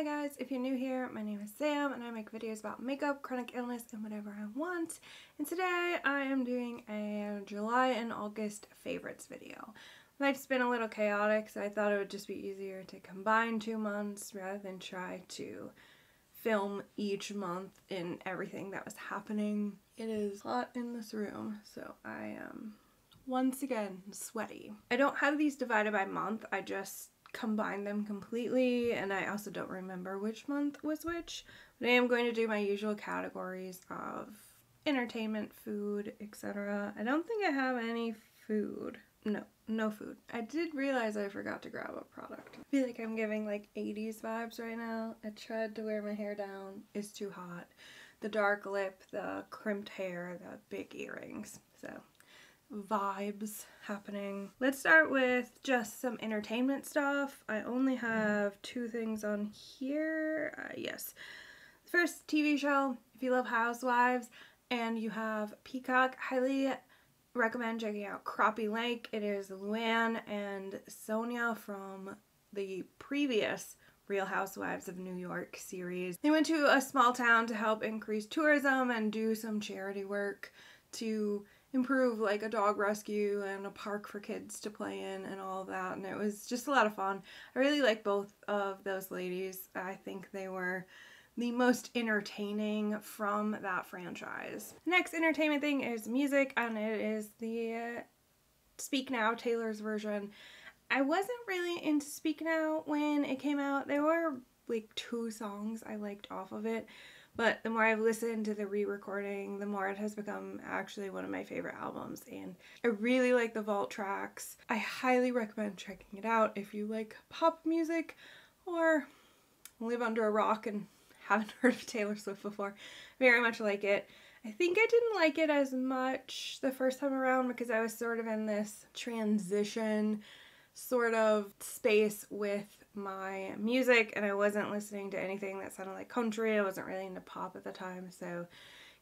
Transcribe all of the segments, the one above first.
Hi guys, if you're new here, my name is Sam and I make videos about makeup, chronic illness, and whatever I want. And today I am doing a July and August favorites video. Life's been a little chaotic, so I thought it would just be easier to combine 2 months rather than try to film each month in everything that was happening. It is hot in this room, so I am once again sweaty. I don't have these divided by month, I just combine them completely, and I also don't remember which month was which, but I am going to do my usual categories of entertainment, food, etc. I don't think I have any food. No food. I did realize I forgot to grab a product. I feel like I'm giving like 80s vibes right now. I tried to wear my hair down. It's too hot. The dark lip, the crimped hair, the big earrings. So vibes happening. Let's start with just some entertainment stuff. I only have 2 things on here. Yes. The first TV show, if you love Housewives and you have Peacock, highly recommend checking out Crappie Lake. It is Luann and Sonia from the previous Real Housewives of New York series. They went to a small town to help increase tourism and do some charity work to improve like a dog rescue and a park for kids to play in and all of that, and it was just a lot of fun. I really like both of those ladies. I think they were the most entertaining from that franchise. The next entertainment thing is music, and it is the Speak Now, Taylor's version. I wasn't really into Speak Now when it came out. There were like 2 songs I liked off of it, but the more I've listened to the re-recording, the more it has become actually one of my favorite albums, and I really like the vault tracks. I highly recommend checking it out if you like pop music or live under a rock and haven't heard of Taylor Swift before. Very much like it. I think I didn't like it as much the first time around because I was sort of in this transition sort of space with my music, and I wasn't listening to anything that sounded like country. I wasn't really into pop at the time, so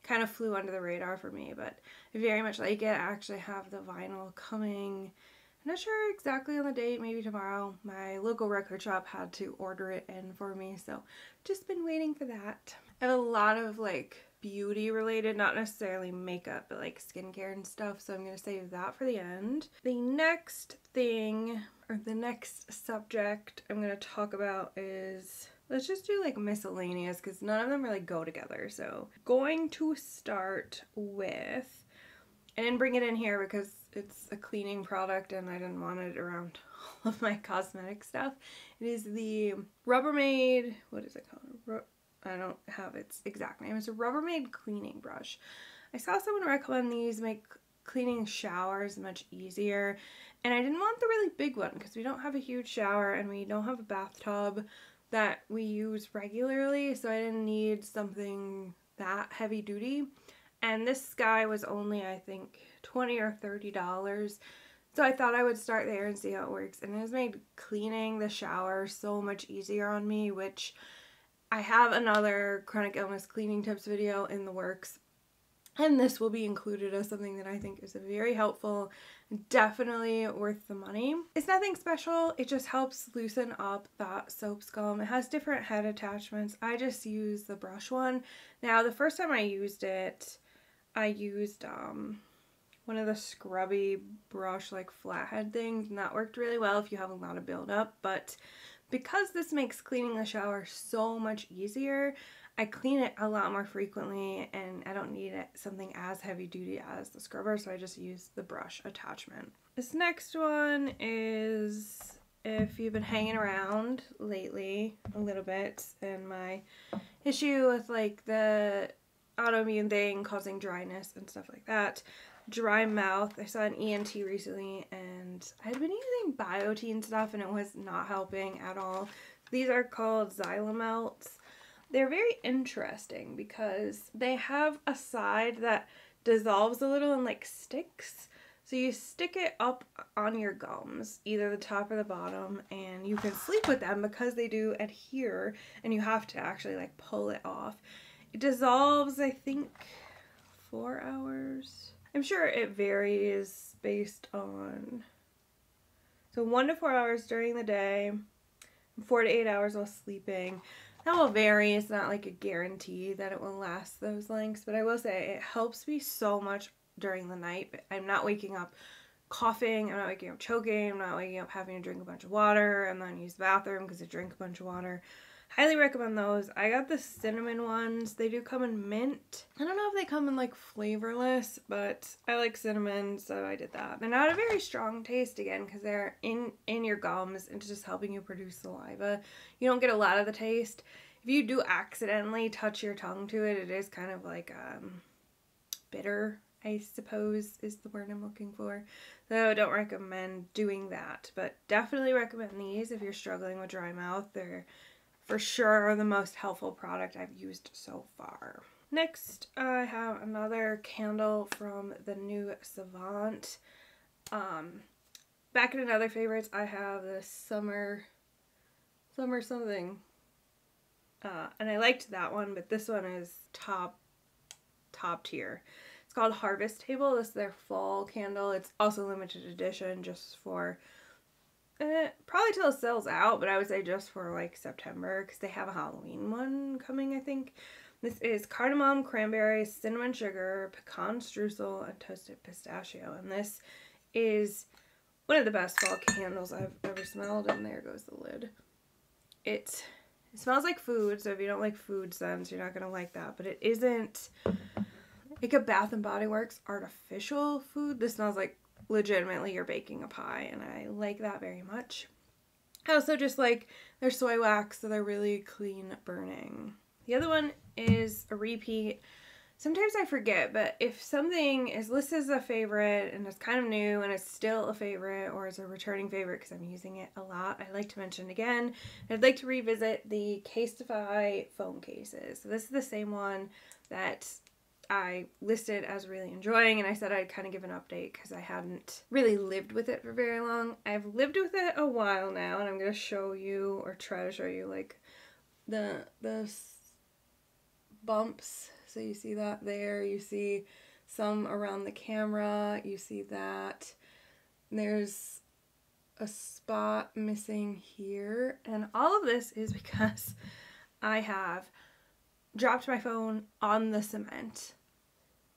kind of flew under the radar for me, but I very much like it. I actually have the vinyl coming. I'm not sure exactly on the date, maybe tomorrow. My local record shop had to order it in for me, so just been waiting for that. I have a lot of like beauty related, not necessarily makeup, but like skincare and stuff, so I'm going to save that for the end. The next thing, or the next subject I'm going to talk about is, let's just do like miscellaneous because none of them really go together. So going to start with, I didn't bring it in here because it's a cleaning product and I didn't want it around all of my cosmetic stuff. It is the Rubbermaid, what is it called? I don't have its exact name. It's a Rubbermaid cleaning brush. I saw someone recommend these make cleaning showers much easier, and I didn't want the really big one because we don't have a huge shower and we don't have a bathtub that we use regularly, so I didn't need something that heavy duty. And this guy was only, I think, $20 or $30. So I thought I would start there and see how it works. And it has made cleaning the shower so much easier on me, which I have another chronic illness cleaning tips video in the works. And this will be included as something that I think is very helpful, definitely worth the money. It's nothing special, it just helps loosen up that soap scum. It has different head attachments. I just use the brush one. Now the first time I used it, I used one of the scrubby brush like flathead things, and that worked really well if you have a lot of buildup. But because this makes cleaning the shower so much easier, I clean it a lot more frequently and I don't need something as heavy duty as the scrubber, so I just use the brush attachment. This next one is, if you've been hanging around lately a little bit, and my issue with like the autoimmune thing causing dryness and stuff like that, dry mouth. I saw an ENT recently and I had been using Biotin stuff and it was not helping at all. These are called Xylamelts. They're very interesting because they have a side that dissolves a little and like sticks. So you stick it up on your gums, either the top or the bottom, and you can sleep with them because they do adhere and you have to actually like pull it off. It dissolves, I think, 4 hours. I'm sure it varies based on, so 1 to 4 hours during the day, 4 to 8 hours while sleeping. That will vary. It's not like a guarantee that it will last those lengths, but I will say it helps me so much during the night. I'm not waking up coughing, I'm not waking up choking, I'm not waking up having to drink a bunch of water and then use the bathroom because I drink a bunch of water. Highly recommend those. I got the cinnamon ones. They do come in mint. I don't know if they come in like flavorless, but I like cinnamon, so I did that. They're not a very strong taste again because they're in your gums and it's just helping you produce saliva. You don't get a lot of the taste. If you do accidentally touch your tongue to it, it is kind of like bitter, I suppose is the word I'm looking for. So I don't recommend doing that, but definitely recommend these if you're struggling with dry mouth. They're for sure the most helpful product I've used so far. Next, I have another candle from the new Savant. Back in another favorites, I have this summer something. And I liked that one, but this one is top tier. It's called Harvest Table. This is their fall candle. It's also limited edition just for probably till it sells out, but I would say just for like September because they have a Halloween one coming, I think. This is cardamom, cranberry, cinnamon sugar, pecan streusel, and toasted pistachio. And this is one of the best fall candles I've ever smelled. And there goes the lid. It smells like food, so if you don't like food scents, you're not going to like that. But it isn't like a Bath & Body Works artificial food. This smells like legitimately you're baking a pie, and I like that very much. I also just like their soy wax, so they're really clean burning. The other one is a repeat. Sometimes I forget, but if something is listed as a favorite and it's kind of new and it's still a favorite or is a returning favorite because I'm using it a lot, I like to mention again. I'd like to revisit the Casetify phone cases. So this is the same one that I listed as really enjoying, and I said I'd kind of give an update because I hadn't really lived with it for very long. I've lived with it a while now, and I'm going to show you, or try to show you, like the bumps. So you see that there, you see some around the camera, you see that. There's a spot missing here, and all of this is because I have dropped my phone on the cement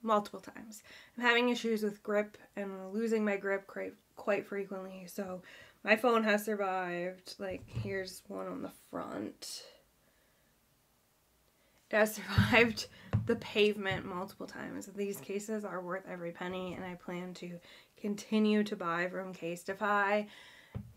multiple times. I'm having issues with grip and losing my grip quite frequently, so my phone has survived. Like, here's one on the front. It has survived the pavement multiple times. These cases are worth every penny, and I plan to continue to buy from Casetify.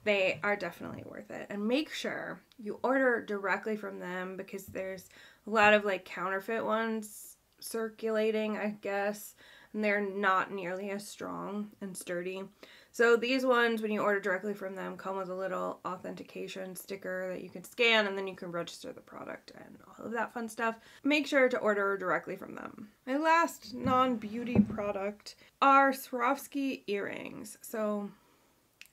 They are definitely worth it. And make sure you order directly from them because there's a lot of like counterfeit ones circulating, I guess, and they're not nearly as strong and sturdy. So these ones, when you order directly from them, come with a little authentication sticker that you can scan, and then you can register the product and all of that fun stuff. Make sure to order directly from them. My last non-beauty product are Swarovski earrings. So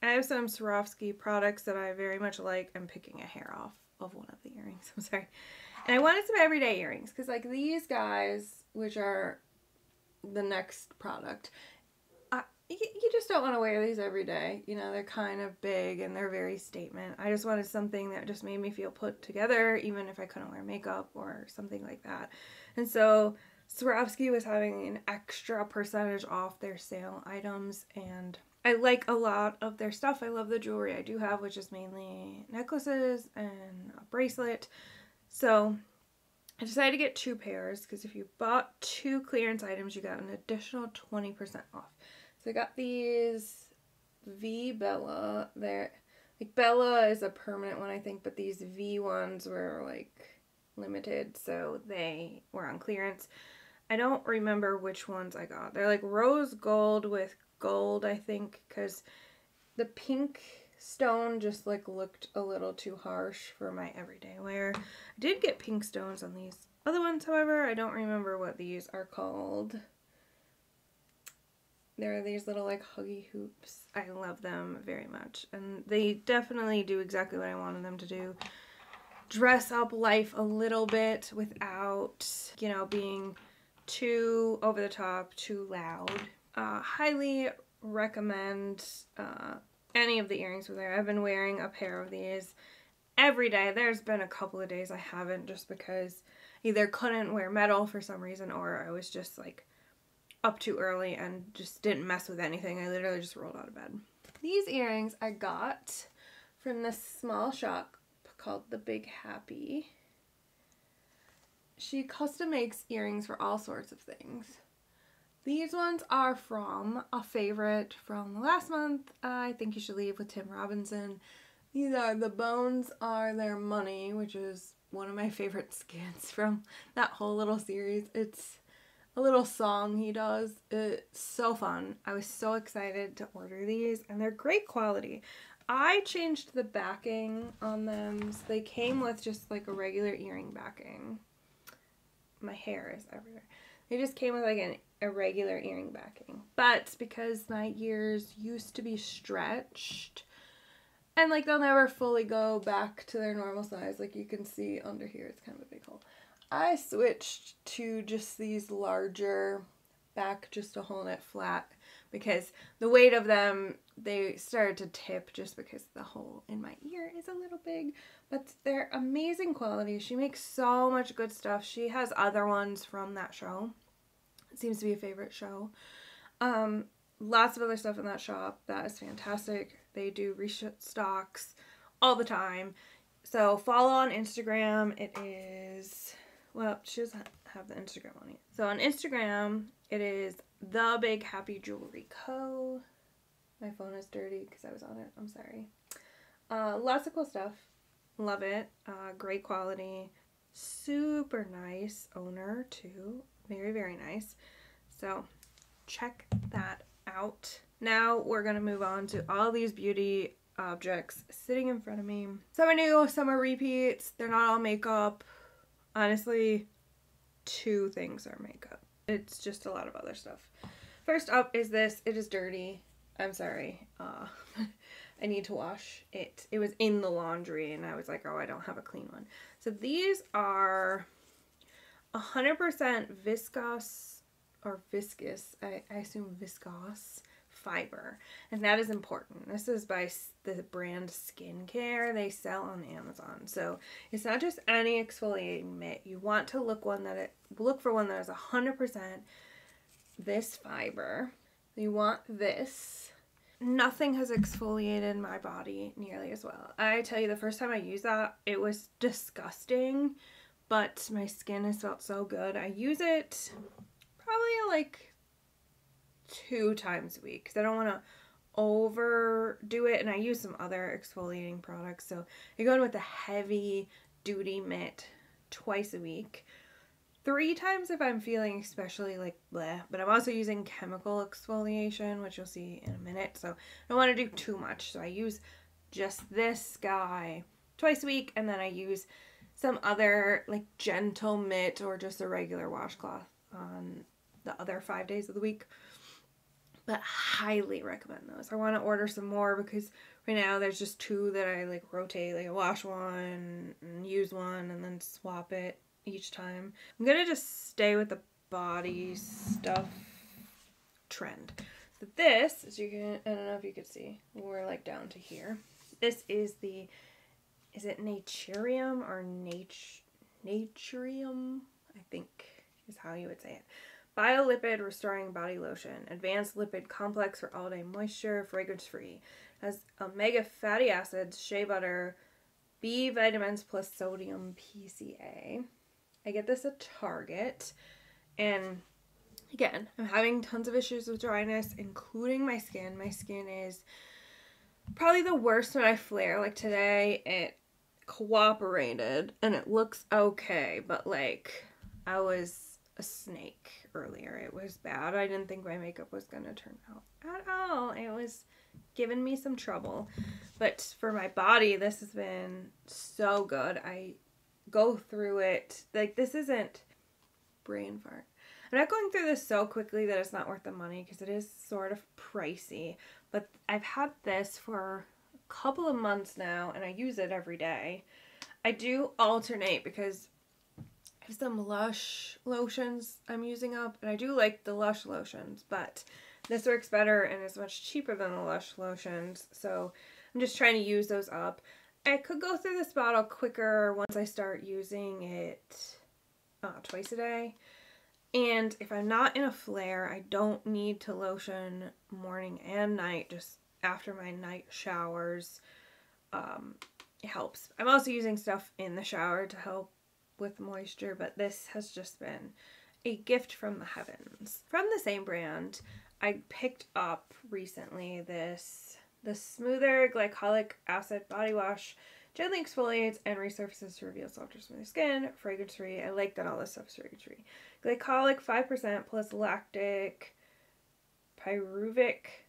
I have some Swarovski products that I very much like. I'm picking a hair off of one of the earrings. I'm sorry. And I wanted some everyday earrings because like these guys, which are the next product, you just don't want to wear these every day. You know, they're kind of big and they're very statement. I just wanted something that just made me feel put together, even if I couldn't wear makeup or something like that. And so Swarovski was having an extra percentage off their sale items, and I like a lot of their stuff. I love the jewelry I do have, which is mainly necklaces and a bracelet. So I decided to get 2 pairs because if you bought 2 clearance items, you got an additional 20% off. So I got these V Bella. They're like, Bella is a permanent one, I think, but these V ones were like limited, so they were on clearance. I don't remember which ones I got. They're like rose gold with gold, I think, because the pink stone just like looked a little too harsh for my everyday wear. I did get pink stones on these other ones, however. I don't remember what these are called. There are these little like huggy hoops. I love them very much, and they definitely do exactly what I wanted them to do. Dress up life a little bit without, you know, being too over the top, too loud. Highly recommend any of the earrings from there. I've been wearing a pair of these every day. There's been a couple of days I haven't, just because either couldn't wear metal for some reason, or I was just like up too early and just didn't mess with anything. I literally just rolled out of bed. These earrings I got from this small shop called The Big Happy. She custom makes earrings for all sorts of things. These ones are from a favorite from last month, I Think You Should Leave with Tim Robinson. These are The Bones Are Their Money, which is one of my favorite skits from that whole little series. It's a little song he does. It's so fun. I was so excited to order these, and they're great quality. I changed the backing on them, so they came with just like a regular earring backing. My hair is everywhere. They just came with like a regular earring backing. But because my ears used to be stretched, and like they'll never fully go back to their normal size, like you can see under here, it's kind of a big hole. I switched to just these larger back just to hold it flat, because the weight of them, they started to tip just because the hole in my ear is a little big. But they're amazing quality. She makes so much good stuff. She has other ones from that show. It seems to be a favorite show. Lots of other stuff in that shop. That is fantastic. They do restocks all the time. So follow on Instagram. It is, well, she doesn't have the Instagram on it. So on Instagram, it is The Big Happy Jewelry Co. My phone is dirty because I was on it. I'm sorry. Lots of cool stuff. Love it. Great quality. Super nice owner too. Very, very nice. So check that out. Now we're going to move on to all these beauty objects sitting in front of me. Some are new, some are repeats. They're not all makeup. Honestly, 2 things are makeup. It's just a lot of other stuff. First up is this. It is dirty. I'm sorry. I need to wash it. It was in the laundry and I was like, oh, I don't have a clean one. So these are 100% viscose, or viscous, I assume viscose fiber. And that is important. This is by the brand Skincare. They sell on Amazon. So it's not just any exfoliating mitt. You want to look for one that is 100% this fiber. You want this. Nothing has exfoliated my body nearly as well. I tell you, the first time I used that, it was disgusting, but my skin has felt so good. I use it probably like 2 times a week because I don't want to overdo it, and I use some other exfoliating products. So I go in with a heavy duty mitt twice a week. 3 times if I'm feeling especially like bleh, but I'm also using chemical exfoliation, which you'll see in a minute, so I don't want to do too much. So I use just this guy twice a week, and then I use some other like gentle mitt or just a regular washcloth on the other 5 days of the week. But highly recommend those. I want to order some more because right now there's just 2 that I like rotate, like I wash one and use one and then swap it each time. I'm gonna just stay with the body stuff trend. So this, as you can, I don't know if you could see, we're like down to here. This is the, is it Naturium or Naturium? I think is how you would say it. Biolipid Restoring Body Lotion. Advanced lipid complex for all-day moisture, fragrance free. Has omega fatty acids, shea butter, B vitamins plus sodium PCA. I get this at Target, and again, I'm having tons of issues with dryness, including my skin. My skin is probably the worst when I flare. Like today, it cooperated, and it looks okay, but like, I was a snake earlier. It was bad. I didn't think my makeup was going to turn out at all. It was giving me some trouble, but for my body, this has been so good. I go through it like this isn't brain fart. I'm not going through this so quickly that it's not worth the money because it is sort of pricey, but I've had this for a couple of months now and I use it every day. I do alternate because I have some Lush lotions I'm using up, and I do like the Lush lotions, but this works better and is much cheaper than the Lush lotions, so I'm just trying to use those up. I could go through this bottle quicker once I start using it twice a day. And if I'm not in a flare, I don't need to lotion morning and night, just after my night showers. It helps. I'm also using stuff in the shower to help with moisture, but this has just been a gift from the heavens. From the same brand, I picked up recently the Smoother Glycolic Acid Body Wash. Gently exfoliates and resurfaces to reveal softer, smoother skin. Fragrance free. I like that all this stuff's fragrance free. Glycolic 5% plus lactic, pyruvic,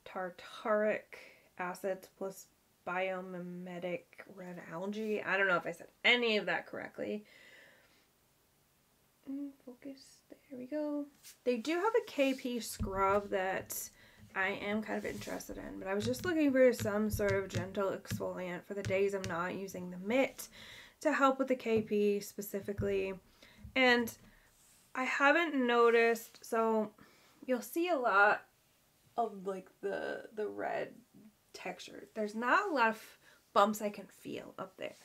tartaric acids plus biomimetic red algae. I don't know if I said any of that correctly. Focus. There we go. They do have a KP scrub that I am kind of interested in, but I was just looking for some sort of gentle exfoliant for the days I'm not using the mitt to help with the KP specifically. And I haven't noticed, so you'll see a lot of like the red texture. There's not a lot of bumps I can feel up there.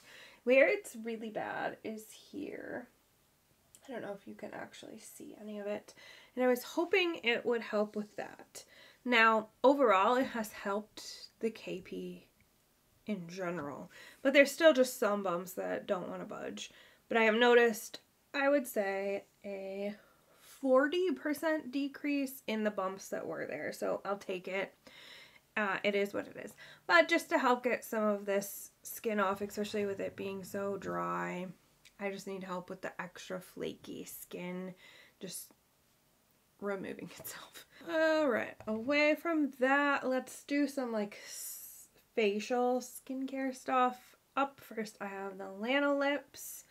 Where it's really bad is here. I don't know if you can actually see any of it. And I was hoping it would help with that. Now, overall, it has helped the KP in general, but there's still just some bumps that don't want to budge. But I have noticed, I would say, a 40% decrease in the bumps that were there, so I'll take it. It is what it is. But just to help get some of this skin off, especially with it being so dry, I just need help with the extra flaky skin just removing itself. Alright, away from that, let's do some like facial skincare stuff. Up first, I have the Lanolips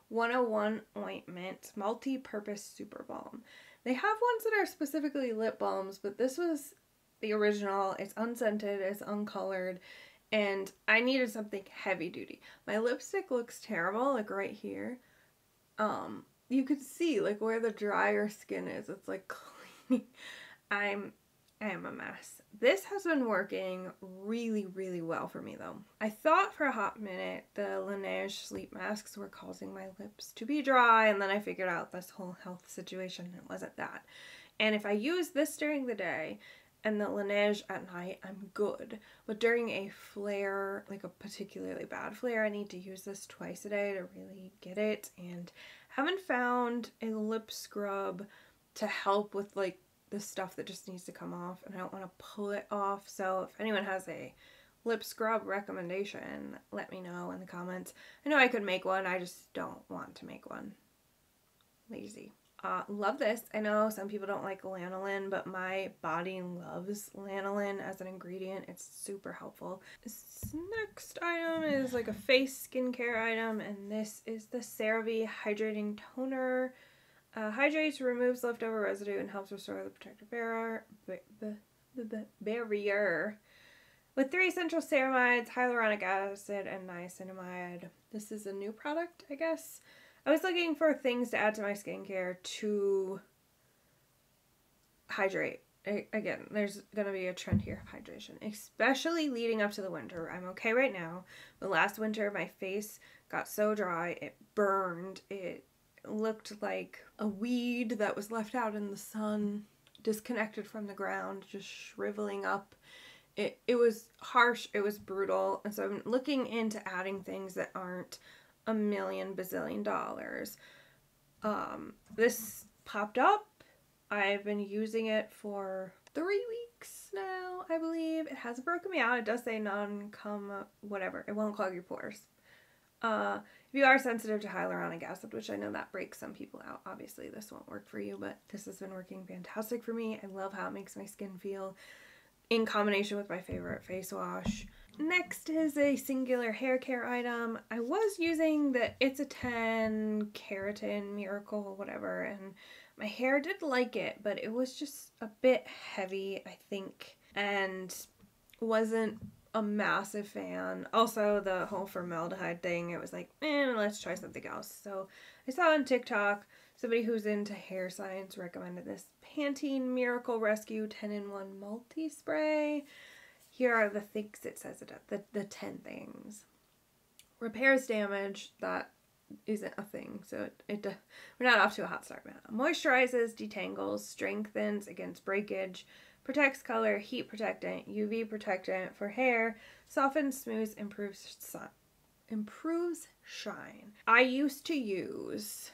101 Ointment Multi-Purpose Super Balm. They have ones that are specifically lip balms, but this was the original. It's unscented, it's uncolored, and I needed something heavy duty. My lipstick looks terrible, like right here. You could see like where the drier skin is. It's like clean. I am a mess. This has been working really, really well for me though. I thought for a hot minute the Laneige sleep masks were causing my lips to be dry, and then I figured out this whole health situation. It wasn't that. And if I use this during the day and the Laneige at night, I'm good. But during a flare, like a particularly bad flare, I need to use this twice a day to really get it. And haven't found a lip scrub to help with like the stuff that just needs to come off, and I don't want to pull it off. So if anyone has a lip scrub recommendation, let me know in the comments. I know I could make one, I just don't want to make one. Lazy. Love this. I know some people don't like lanolin, but my body loves lanolin as an ingredient. It's super helpful. This next item is like a face skincare item, and this is the CeraVe Hydrating Toner. Hydrates, removes leftover residue, and helps restore the protective barrier. With 3 essential ceramides, hyaluronic acid, and niacinamide. This is a new product, I guess. I was looking for things to add to my skincare to hydrate. Again, there's going to be a trend here of hydration, especially leading up to the winter. I'm okay right now, but last winter my face got so dry, it burned. It looked like a weed that was left out in the sun, disconnected from the ground, just shriveling up. It was harsh, it was brutal, and so I'm looking into adding things that aren't a million bazillion dollars. This popped up. I've been using it for 3 weeks now, I believe. It hasn't broken me out. It does say whatever. It won't clog your pores. If you are sensitive to hyaluronic acid, which I know that breaks some people out, obviously this won't work for you, but this has been working fantastic for me. I love how it makes my skin feel in combination with my favorite face wash. Next is a singular hair care item. I was using the It's a 10 Keratin Miracle, whatever, and my hair did like it, but it was just a bit heavy, I think, and wasn't a massive fan. Also, the whole formaldehyde thing, it was like, let's try something else. So I saw on TikTok, somebody who's into hair science recommended this Pantene Miracle Rescue 10-in-1 Multi-Spray. Here are the things it says it, the 10 things. repairs damage that isn't a thing, so we're not off to a hot start now. Moisturizes, detangles, strengthens against breakage, protects color, heat protectant, UV protectant for hair, softens, smooths, improves shine. I used to use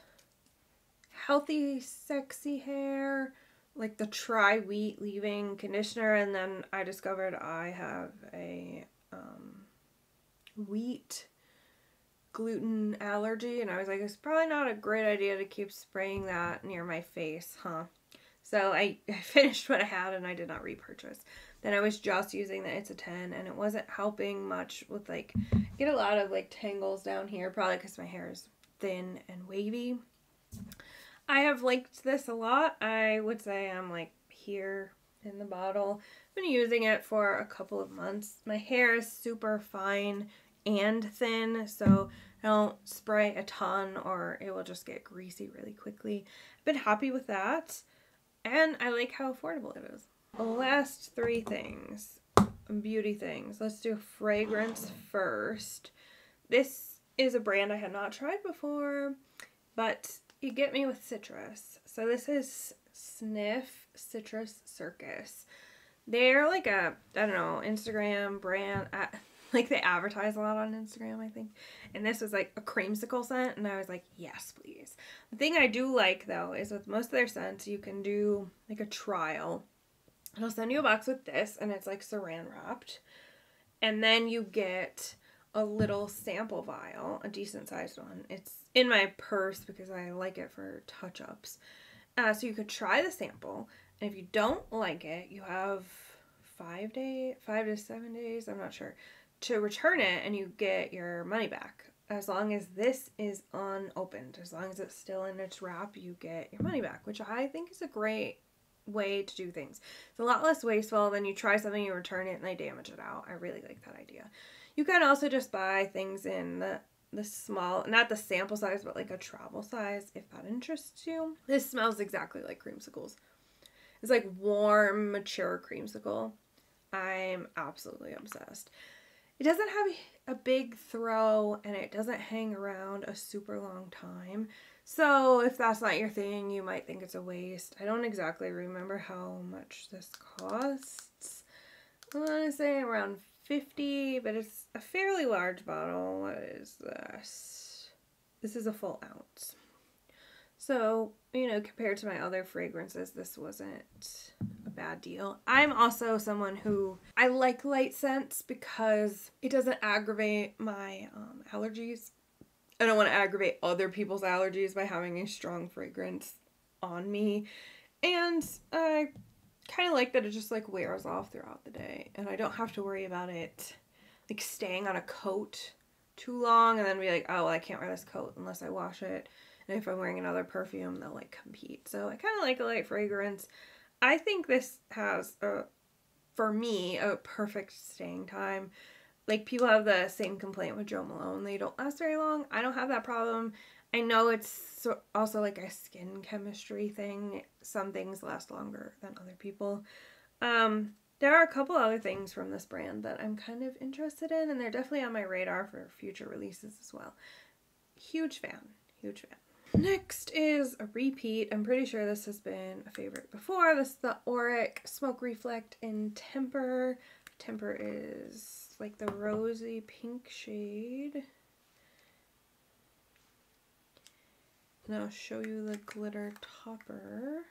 Healthy Sexy Hair, like the Tri-Wheat leave-in conditioner, and then I discovered I have a wheat gluten allergy, and I was like, it's probably not a great idea to keep spraying that near my face, huh? So I finished what I had and I did not repurchase. Then I was just using the It's a 10, and it wasn't helping much with, like, get a lot of like tangles down here, probably because my hair is thin and wavy. I have liked this a lot. I would say I'm like here in the bottle. I've been using it for a couple of months. My hair is super fine and thin, so I don't spray a ton or it will just get greasy really quickly. I've been happy with that, and I like how affordable it is. Last three things, beauty things. Let's do fragrance first. This is a brand I had not tried before, but you get me with citrus. So this is Sniff Citrus Circus. They're like a, I don't know, Instagram brand. Like they advertise a lot on Instagram, I think. And this was like a creamsicle scent, and I was like, yes, please. The thing I do like, though, is with most of their scents, you can do like a trial. I'll send you a box with this, and it's like saran wrapped. And then you get a little sample vial, a decent sized one. It's in my purse because I like it for touch-ups. So you could try the sample, and if you don't like it, you have 5 to 7 days, I'm not sure, to return it, and you get your money back. As long as this is unopened, as long as it's still in its wrap, you get your money back, which I think is a great way to do things. It's a lot less wasteful than you try something, you return it, and they damage it out. I really like that idea. You can also just buy things in the small, not the sample size, but like a travel size, if that interests you. This smells exactly like creamsicles. It's like warm, mature creamsicle. I'm absolutely obsessed. It doesn't have a big throw, and it doesn't hang around a super long time. So if that's not your thing, you might think it's a waste. I don't exactly remember how much this costs. I want to say around $50, but it's a fairly large bottle. What is this? This is a full ounce. So, you know, compared to my other fragrances, this wasn't a bad deal. I'm also someone who, I like light scents because it doesn't aggravate my allergies. I don't want to aggravate other people's allergies by having a strong fragrance on me. And I kind of like that it just like wears off throughout the day, and I don't have to worry about it like staying on a coat too long and then be like, oh, well, I can't wear this coat unless I wash it. And if I'm wearing another perfume, they'll like compete. So I kind of like a light fragrance. I think this has, for me, a perfect staying time. Like, people have the same complaint with Jo Malone. They don't last very long. I don't have that problem. I know it's also like a skin chemistry thing. Some things last longer than other people. There are a couple other things from this brand that I'm kind of interested in, and they're definitely on my radar for future releases as well. Huge fan. Huge fan. Next is a repeat. I'm pretty sure this has been a favorite before. This is the Auric Smoke Reflect in Temper. Temper is like the rosy pink shade. And I'll show you the glitter topper.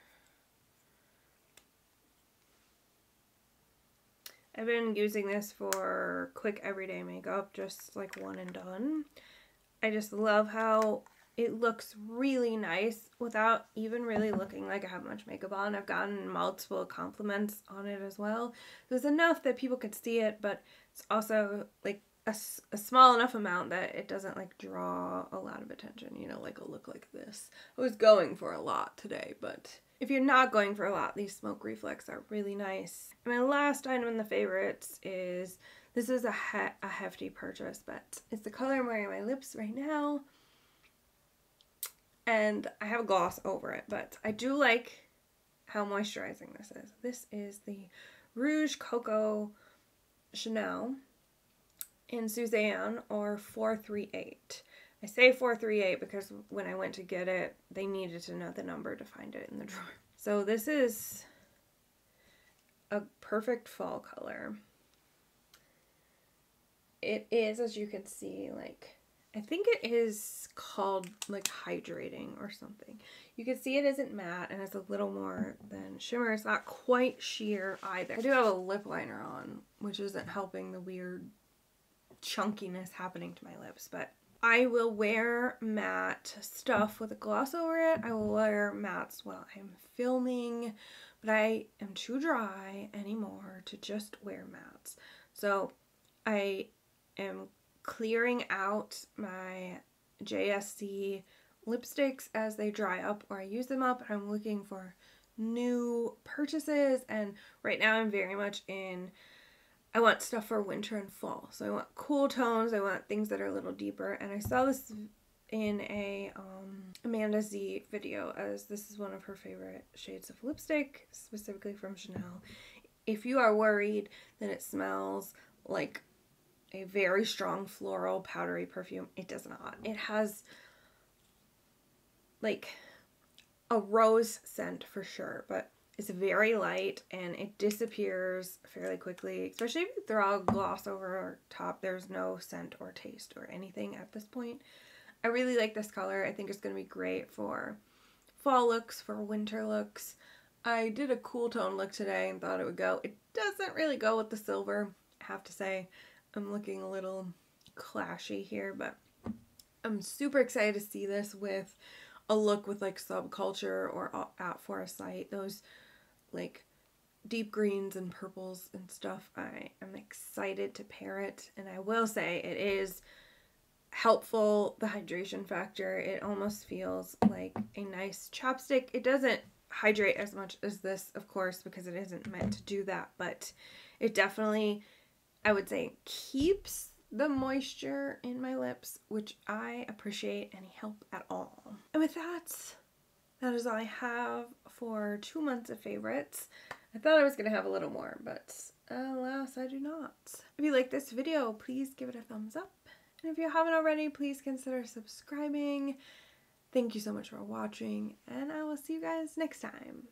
I've been using this for quick everyday makeup, just like one and done. I just love how it looks really nice without even really looking like I have much makeup on. I've gotten multiple compliments on it as well. It was enough that people could see it, but it's also like a small enough amount that it doesn't like draw a lot of attention, you know, like a look like this. I was going for a lot today, but if you're not going for a lot, these Smoke Reflex are really nice. And my last item in the favorites is, this is a hefty purchase, but it's the color I'm wearing on my lips right now. And I have a gloss over it, but I do like how moisturizing this is. This is the Rouge Coco Chanel. in Suzanne, or 438. I say 438 because when I went to get it, they needed to know the number to find it in the drawer. So this is a perfect fall color. It is, as you can see, like, I think it is called like hydrating or something. You can see it isn't matte and it's a little more than shimmer. It's not quite sheer either. I do have a lip liner on, which isn't helping the weird chunkiness happening to my lips, but I will wear matte stuff with a gloss over it. I will wear mattes while I'm filming, but I am too dry anymore to just wear mattes. So I am clearing out my JSC lipsticks as they dry up or I use them up. I'm looking for new purchases, and right now I'm very much in, I want stuff for winter and fall. So I want cool tones, I want things that are a little deeper, and I saw this in a Amanda Z video, as this is one of her favorite shades of lipstick, specifically from Chanel. If you are worried that it smells like a very strong floral powdery perfume, it does not. It has like a rose scent for sure, but it's very light and it disappears fairly quickly, especially if you throw a gloss over or top. There's no scent or taste or anything at this point. I really like this color. I think it's going to be great for fall looks, for winter looks. I did a cool tone look today and thought it would go. It doesn't really go with the silver, I have to say. I'm looking a little clashy here, but I'm super excited to see this with a look with like Subculture or at Forest Sight. Those like deep greens and purples and stuff. I am excited to pair it, and I will say it is helpful, the hydration factor. It almost feels like a nice chapstick. It doesn't hydrate as much as this, of course, because it isn't meant to do that, but it definitely, I would say, keeps the moisture in my lips, which I appreciate any help at all. And with that, that is all I have for 2 months of favorites. I thought I was going to have a little more, but alas, I do not. If you like this video, please give it a thumbs up. And if you haven't already, please consider subscribing. Thank you so much for watching, and I will see you guys next time.